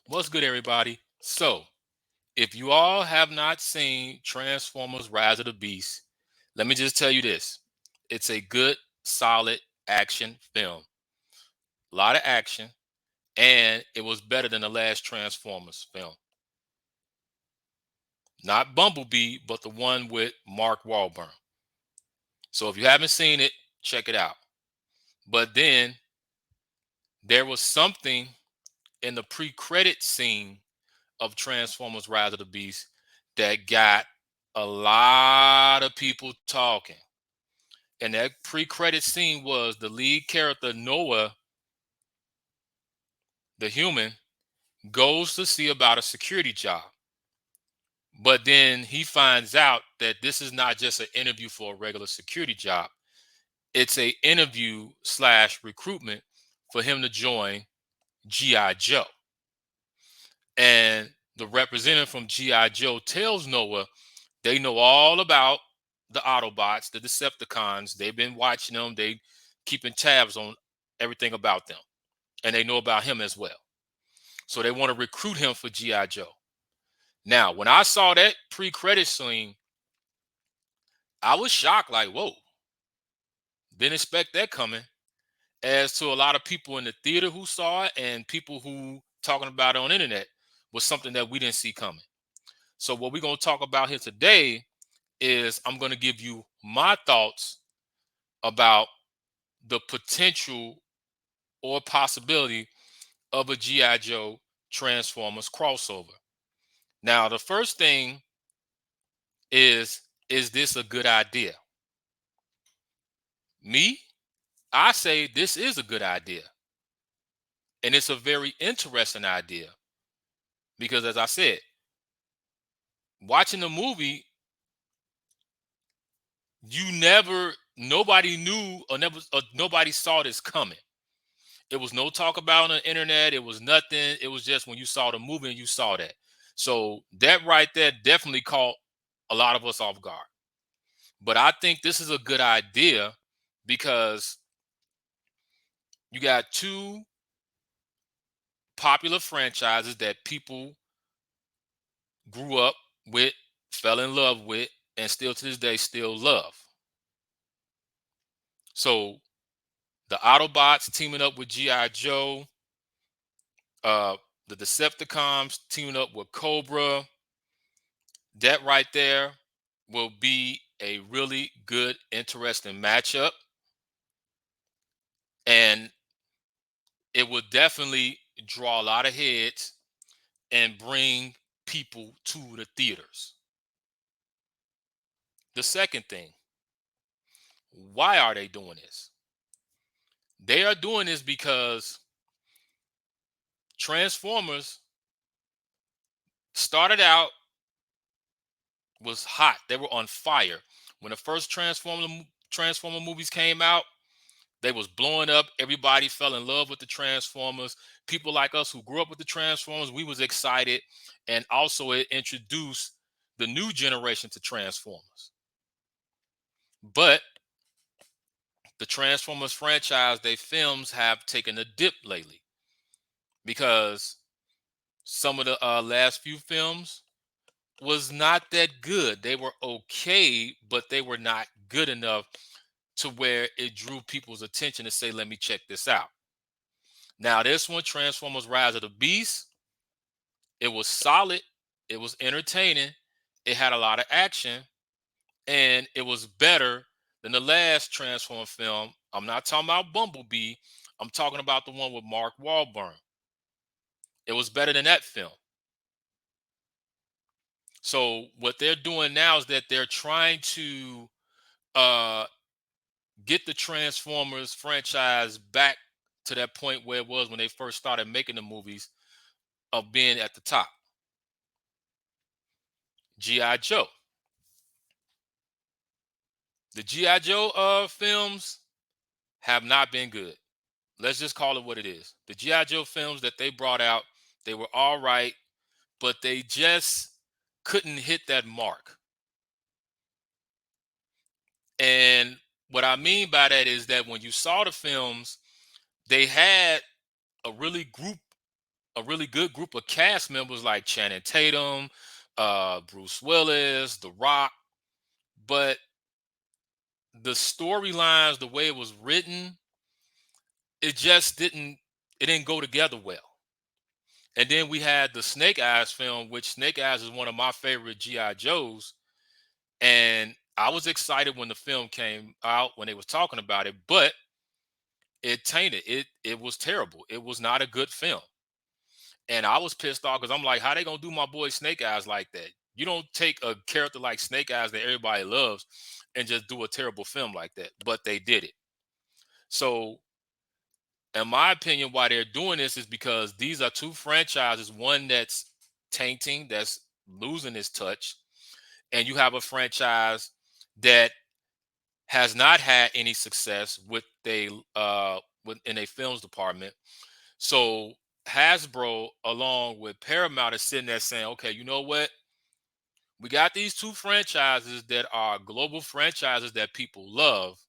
What's good, everybody? So, if you all have not seen Transformers Rise of the Beast, let me just tell you this. It's a good, solid action film. A lot of action, and it was better than the last Transformers film. Not Bumblebee, but the one with Mark Wahlberg. So, if you haven't seen it, check it out. But then there was something in the pre-credit scene of Transformers Rise of the Beast that got a lot of people talking. And that pre-credit scene was the lead character Noah, the human, goes to see about a security job. But then he finds out that this is not just an interview for a regular security job. It's a interview slash recruitment for him to join G.I. Joe. And the representative from G.I. Joe tells Noah they know all about the Autobots, the Decepticons. They've been watching them. They keeping tabs on everything about them. And they know about him as well. So they want to recruit him for G.I. Joe. Now, when I saw that pre-credit scene, I was shocked, like, whoa, didn't expect that coming. As to a lot of people in the theater who saw it and people who talking about it on the internet was something that we didn't see coming. So what we're going to talk about here today is I'm going to give you my thoughts about the potential or possibility of a G.I. Joe Transformers crossover. Now, the first thing is this a good idea? Me, I say this is a good idea. And it's a very interesting idea because, as I said, watching the movie, nobody knew or nobody saw this coming. It was no talk about on the internet. It was nothing. It was just when you saw the movie and you saw that. So that right there definitely caught a lot of us off guard. But I think this is a good idea because you got two popular franchises that people grew up with, fell in love with, and still to this day still love. So the Autobots teaming up with G.I. Joe, uh, the Decepticons teaming up with Cobra, that right there will be a really good, interesting matchup. And it will definitely draw a lot of heads and bring people to the theaters. The second thing, why are they doing this? They are doing this because Transformers started out was hot. They were on fire. When the first Transformer movies came out, they was blowing up. Everybody fell in love with the Transformers. People like us who grew up with the Transformers, we was excited. And also it introduced the new generation to Transformers. But the Transformers franchise, they films have taken a dip lately because some of the last few films was not that good. They were okay, but they were not good enough to where it drew people's attention to say, let me check this out. Now, this one, Transformers Rise of the Beast, it was solid, it was entertaining, it had a lot of action, and it was better than the last Transformer film. I'm not talking about Bumblebee, I'm talking about the one with Mark Wahlberg. It was better than that film. So what they're doing now is that they're trying to uh, get the Transformers franchise back to that point where it was when they first started making the movies of being at the top. G.I. Joe. The G.I. Joe films have not been good. Let's just call it what it is. The G.I. Joe films that they brought out, they were all right, but they just couldn't hit that mark. And what I mean by that is that when you saw the films, they had a really a really good group of cast members like Channing Tatum, Bruce Willis, The Rock, but the storylines, the way it was written, it just didn't go together well. And then we had the Snake Eyes film, which Snake Eyes is one of my favorite GI Joes, and I was excited when the film came out when they was talking about it, but it tainted it. It was terrible. It was not a good film, and I was pissed off because I'm like, how they gonna do my boy Snake Eyes like that? You don't take a character like Snake Eyes that everybody loves and just do a terrible film like that. But they did it. So, in my opinion, why they're doing this is because these are two franchises. One that's tainting, that's losing its touch, and you have a franchise that has not had any success in a films department. So Hasbro, along with Paramount, is sitting there saying, okay, you know what? We got these two franchises that are global franchises that people love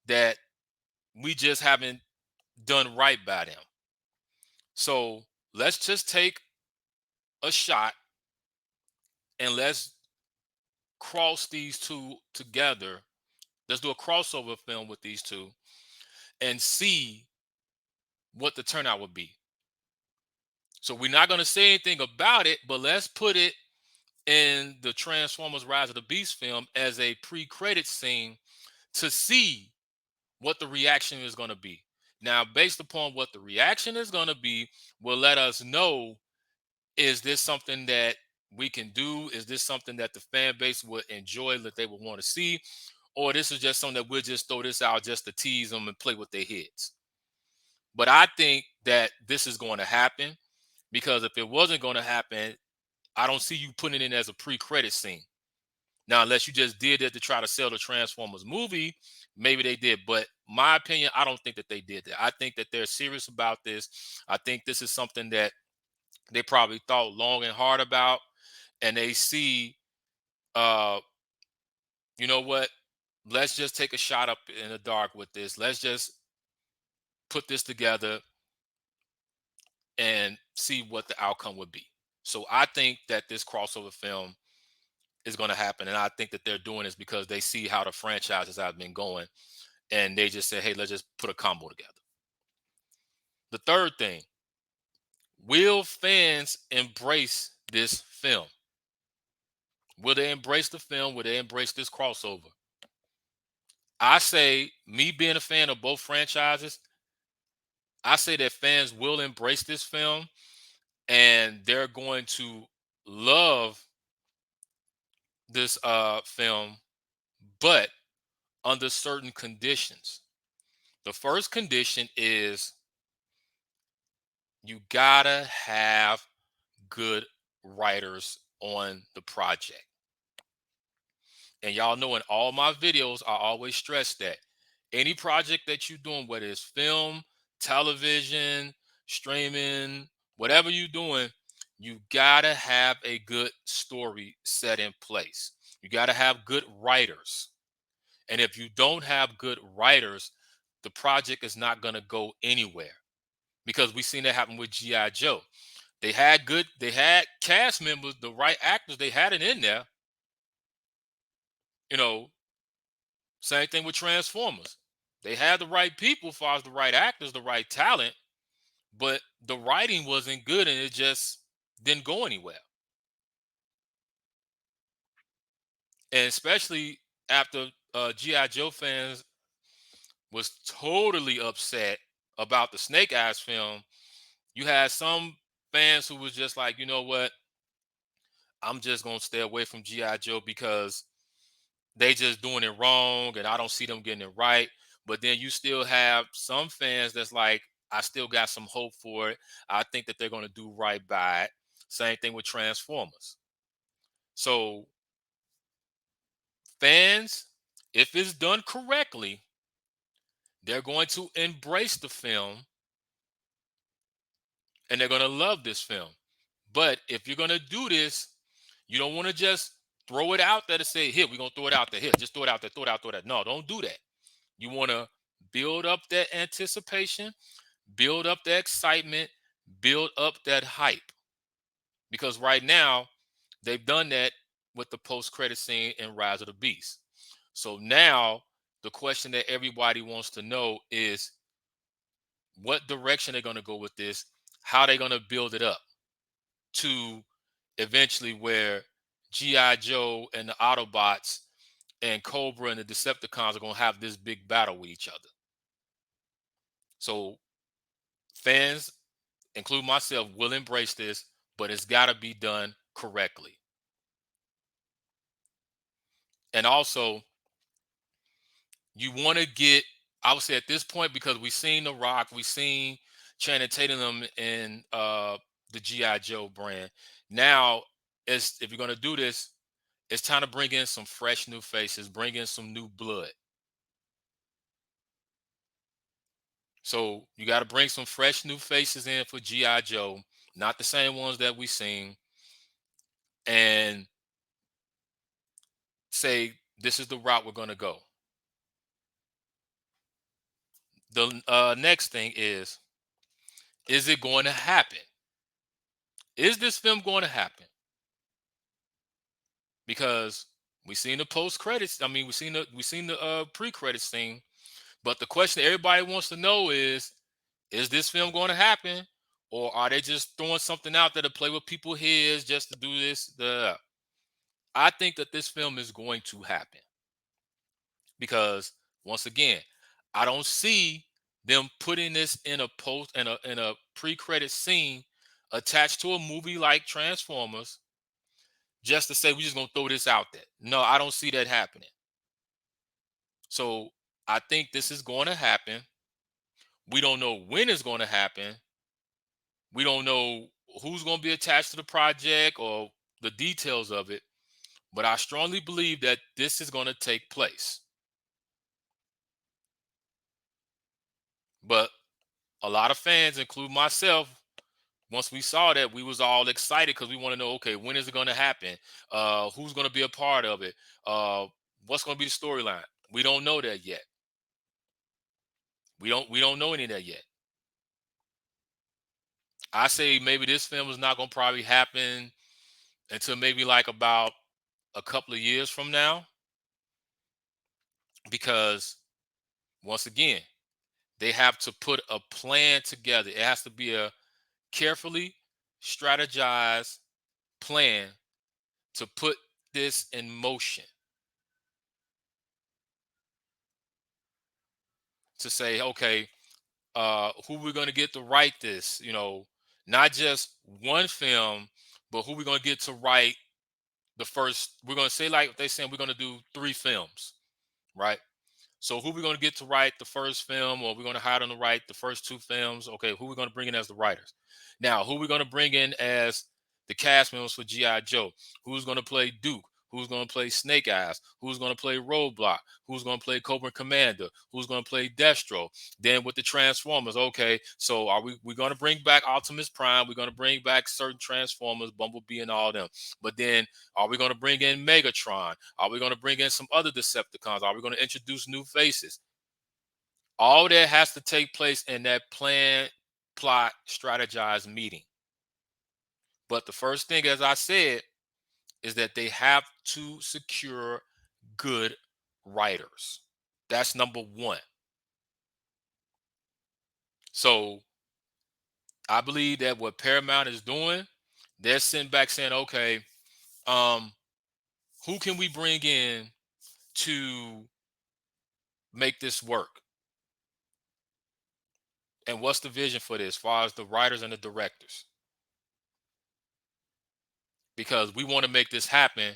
that we just haven't done right by them. So let's just take a shot and let's cross these two together. Let's do a crossover film with these two and see what the turnout would be. So we're not going to say anything about it, but let's put it in the Transformers Rise of the Beast film as a pre-credit scene to see what the reaction is going to be. Now, based upon what the reaction is going to be, will let us know, is this something that we can do? Is this something that the fan base would enjoy, that they would want to see? Or this is just something that we'll just throw this out just to tease them and play with their heads. But I think that this is going to happen, because if it wasn't going to happen, I don't see you putting it in as a pre-credit scene. Now, unless you just did it to try to sell the Transformers movie, maybe they did. But my opinion, I don't think that they did that. I think that they're serious about this. I think this is something that they probably thought long and hard about, and they see, uh, you know what? Let's just take a shot up in the dark with this. Let's just put this together and see what the outcome would be. So I think that this crossover film is going to happen, and I think that they're doing this because they see how the franchises have been going, and they just say, "Hey, let's just put a combo together." The third thing: will fans embrace this film? Will they embrace the film? Will they embrace this crossover? I say, me being a fan of both franchises, I say that fans will embrace this film, and they're going to love this film, but under certain conditions. The first condition is you gotta have good writers on the project. And y'all know in all my videos, I always stress that any project that you're doing, whether it's film, television, streaming, whatever you're doing, you gotta have a good story set in place. You gotta have good writers. And if you don't have good writers, the project is not gonna go anywhere. Because we've seen that happen with G.I. Joe. They had cast members, the right actors, they had it in there. You know, same thing with Transformers. They had the right people as far as the right actors, the right talent, but the writing wasn't good and it just didn't go anywhere. And especially after G.I. Joe fans was totally upset about the Snake Eyes film, you had some fans who was just like, you know what, I'm just gonna stay away from G.I. Joe because they just doing it wrong and I don't see them getting it right. But then you still have some fans that's like, I still got some hope for it. I think that they're going to do right by it. Same thing with Transformers. So fans, if it's done correctly, they're going to embrace the film and they're going to love this film. But if you're going to do this, you don't want to just throw it out there to say, here, we're going to throw it out there. Here, just throw it out there, throw it out, throw that. No, don't do that. You want to build up that anticipation, build up the excitement, build up that hype, because right now they've done that with the post-credit scene in Rise of the Beast. So now the question that everybody wants to know is what direction they're going to go with this, how they're going to build it up to eventually where GI Joe and the Autobots and Cobra and the Decepticons are going to have this big battle with each other. So fans, include myself, will embrace this, but it's got to be done correctly. And also, you want to get, I would say at this point, because we've seen The Rock, we've seen Channing Tatum in the GI Joe brand. Now, it's, if you're going to do this, it's time to bring in some fresh new faces, bring in some new blood. So you got to bring some fresh new faces in for GI Joe, not the same ones that we seen, and say this is the route we're going to go. The next thing is it going to happen? Is this film going to happen? Because we seen the post credits. I mean, we seen the pre credits scene. But the question everybody wants to know is this film going to happen, or are they just throwing something out there to play with people's heads just to do this? I think that this film is going to happen because once again, I don't see them putting this in a post in a pre-credit scene attached to a movie like Transformers just to say we're just gonna throw this out there. No, I don't see that happening. So I think this is going to happen. We don't know when it's going to happen. We don't know who's going to be attached to the project or the details of it. But I strongly believe that this is going to take place. But a lot of fans, including myself, once we saw that, we was all excited because we want to know, okay, when is it going to happen? Who's going to be a part of it? What's going to be the storyline? We don't know that yet. We don't know any of that yet. I say maybe this film is not going to probably happen until maybe like about a couple of years from now, because once again, they have to put a plan together. It has to be a carefully strategized plan to put this in motion, to say, okay, who we're going to get to write this, not just one film, but who we're going to get to write the first. We're going to say, like they saying, we're going to do 3 films, right? So who we going to get to write the first film, or we're going to hire them to write the first 2 films? Okay, who we going to bring in as the writers? Now, who we going to bring in as the cast members for GI Joe? Who's going to play Duke? Who's going to play Snake Eyes? Who's going to play Roadblock? Who's going to play Cobra Commander? Who's going to play Destro? Then with the Transformers, okay, so are we going to bring back Optimus Prime? We're going to bring back certain Transformers, Bumblebee and all them. But then are we going to bring in Megatron? Are we going to bring in some other Decepticons? Are we going to introduce new faces? All that has to take place in that plan, plot, strategized meeting. But the first thing, as I said, is that they have to secure good writers. That's number one. So I believe that what Paramount is doing, they're sitting back saying, okay, um, who can we bring in to make this work? And what's the vision for this, as far as the writers and the directors? Because we want to make this happen,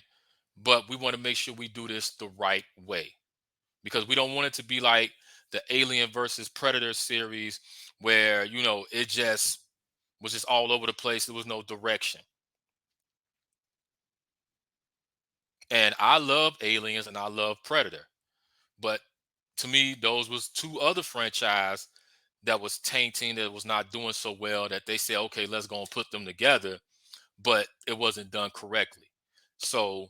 but we want to make sure we do this the right way. Because we don't want it to be like the Alien versus Predator series where, it just was just all over the place. There was no direction. And I love Aliens and I love Predator. But to me, those was 2 other franchise that was tainting, that was not doing so well, that they said, okay, let's go and put them together, but it wasn't done correctly. So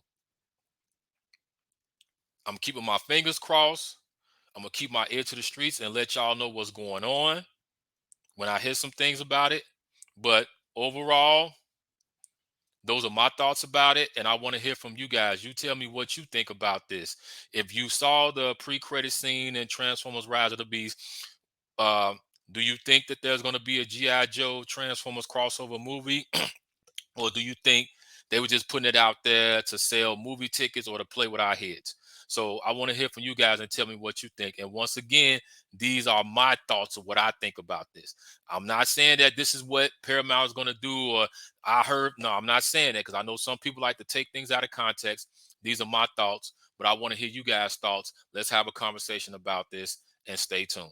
I'm keeping my fingers crossed. I'm gonna keep my ear to the streets and let y'all know what's going on when I hear some things about it. But overall, those are my thoughts about it, and I want to hear from you guys. You tell me what you think about this. If you saw the pre-credit scene in Transformers: Rise of the Beast, uh, do you think that there's going to be a GI Joe Transformers crossover movie? Or do you think they were just putting it out there to sell movie tickets or to play with our heads? So I want to hear from you guys and tell me what you think. And once again, these are my thoughts of what I think about this. I'm not saying that this is what Paramount is going to do, or I heard. No, I'm not saying that, because I know some people like to take things out of context. These are my thoughts, but I want to hear you guys' thoughts. Let's have a conversation about this and stay tuned.